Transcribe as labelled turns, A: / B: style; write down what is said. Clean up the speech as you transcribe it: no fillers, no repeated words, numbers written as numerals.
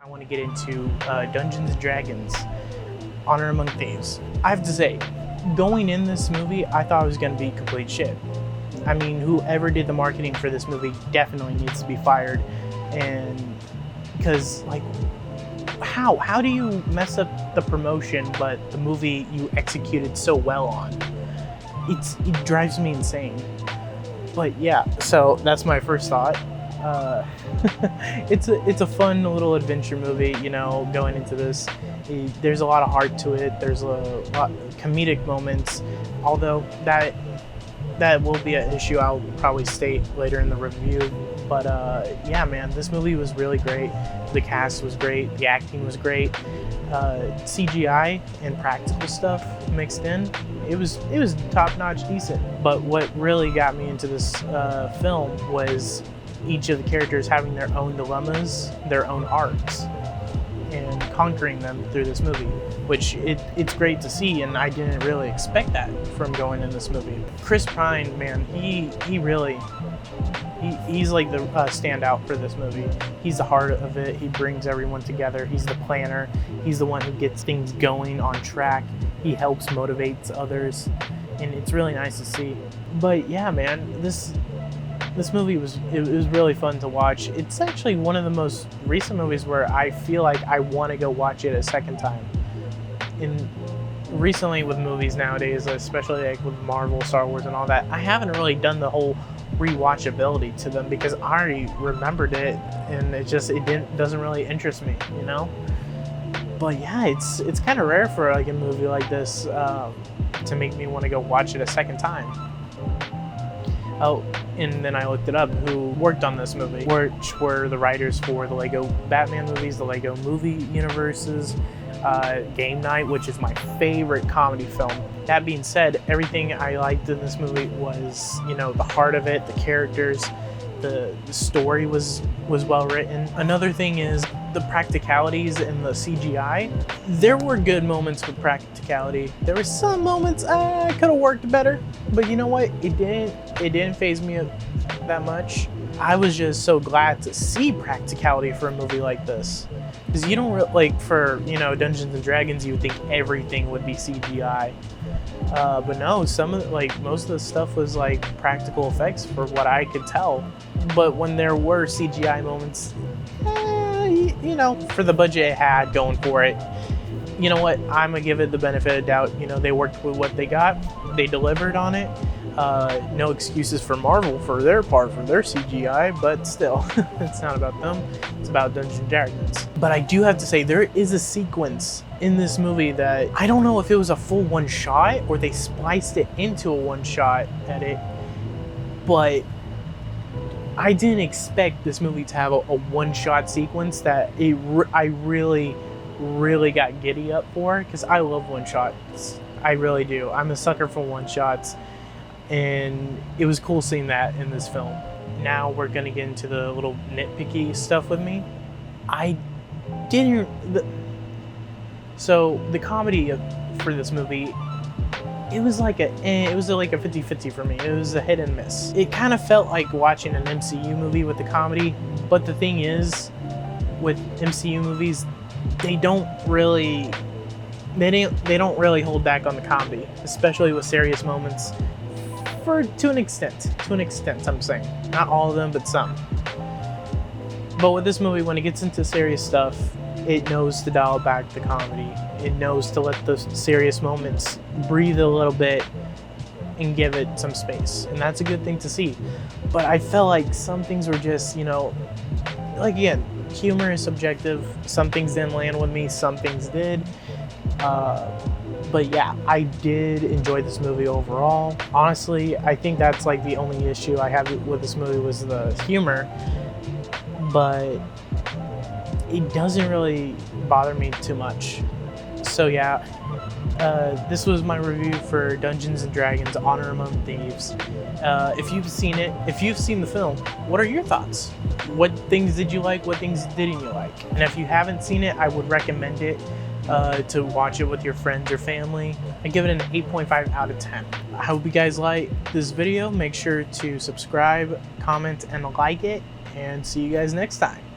A: I want to get into Dungeons and Dragons, Honor Among Thieves. I have to say, going in this movie, I thought it was going to be complete shit. I mean, whoever did the marketing for this movie definitely needs to be fired. And because, like, how do you mess up the promotion, but the movie you executed so well on? It drives me insane. But yeah, so that's my first thought. It's a fun little adventure movie, you know, going into this. There's a lot of heart to it. There's a lot of comedic moments, although that will be an issue I'll probably state later in the review. But yeah, man, this movie was really great. The cast was great. The acting was great. CGI and practical stuff mixed in. It was top-notch decent. But what really got me into this film was each of the characters having their own dilemmas, their own arcs, and conquering them through this movie, which it's great to see, and I didn't really expect that from going in this movie. Chris Pine, man, he's like the standout for this movie. He's the heart of it. He brings everyone together. He's the planner. He's the one who gets things going on track. He helps motivates others, and it's really nice to see. But yeah, man, this movie was really fun to watch. It's actually one of the most recent movies where I feel like I want to go watch it a second time. And recently with movies nowadays, especially like with Marvel, Star Wars, and all that, I haven't really done the whole rewatchability to them because I already remembered it, and it doesn't really interest me, you know. But yeah, it's kind of rare for like a movie like this to make me want to go watch it a second time. Oh, and then I looked it up who worked on this movie, which were the writers for the Lego Batman movies, the Lego movie universes, Game Night, which is my favorite comedy film. That being said, everything I liked in this movie was, you know, the heart of it, the characters, the story was well written. Another thing is the practicalities and the CGI. There were good moments with practicality. There were some moments I could have worked better, but you know what? It didn't faze me that much. I was just so glad to see practicality for a movie like this, because you don't like, for, you know, Dungeons and Dragons, you would think everything would be CGI. But no, most of the stuff was like practical effects for what I could tell. But when there were CGI moments, you know, for the budget it had going for it, you know what, I'm gonna give it the benefit of doubt. You know, they worked with what they got, they delivered on it. No excuses for Marvel for their part, for their CGI, but still, it's not about them, it's about Dungeons and Dragons. But I do have to say, there is a sequence in this movie that I don't know if it was a full one shot or they spliced it into a one shot edit, but I didn't expect this movie to have a one shot sequence that I really got giddy up for, because I love one shots. I really do. I'm a sucker for one shots. And it was cool seeing that in this film. Now we're gonna get into the little nitpicky stuff with me. So the comedy for this movie, it was like a 50-50 for me. It was a hit and miss. It kind of felt like watching an MCU movie with the comedy, but the thing is, with MCU movies, they don't really hold back on the comedy, especially with serious moments. To an extent, I'm saying. Not all of them, but some. But with this movie, when it gets into serious stuff, it knows to dial back the comedy. It knows to let the serious moments breathe a little bit and give it some space. And that's a good thing to see. But I felt like some things were just, you know, like, again, humor is subjective. Some things didn't land with me, some things did. But yeah, I did enjoy this movie overall. Honestly, I think that's like the only issue I have with this movie was the humor, but it doesn't really bother me too much. So yeah, this was my review for Dungeons and Dragons: Honor Among Thieves. If you've seen it, if you've seen the film, what are your thoughts? What things did you like? What things didn't you like? And if you haven't seen it, I would recommend it. To watch it with your friends or family. I give it an 8.5 out of 10. I hope you guys like this video. Make sure to subscribe, comment, and like it, and see you guys next time.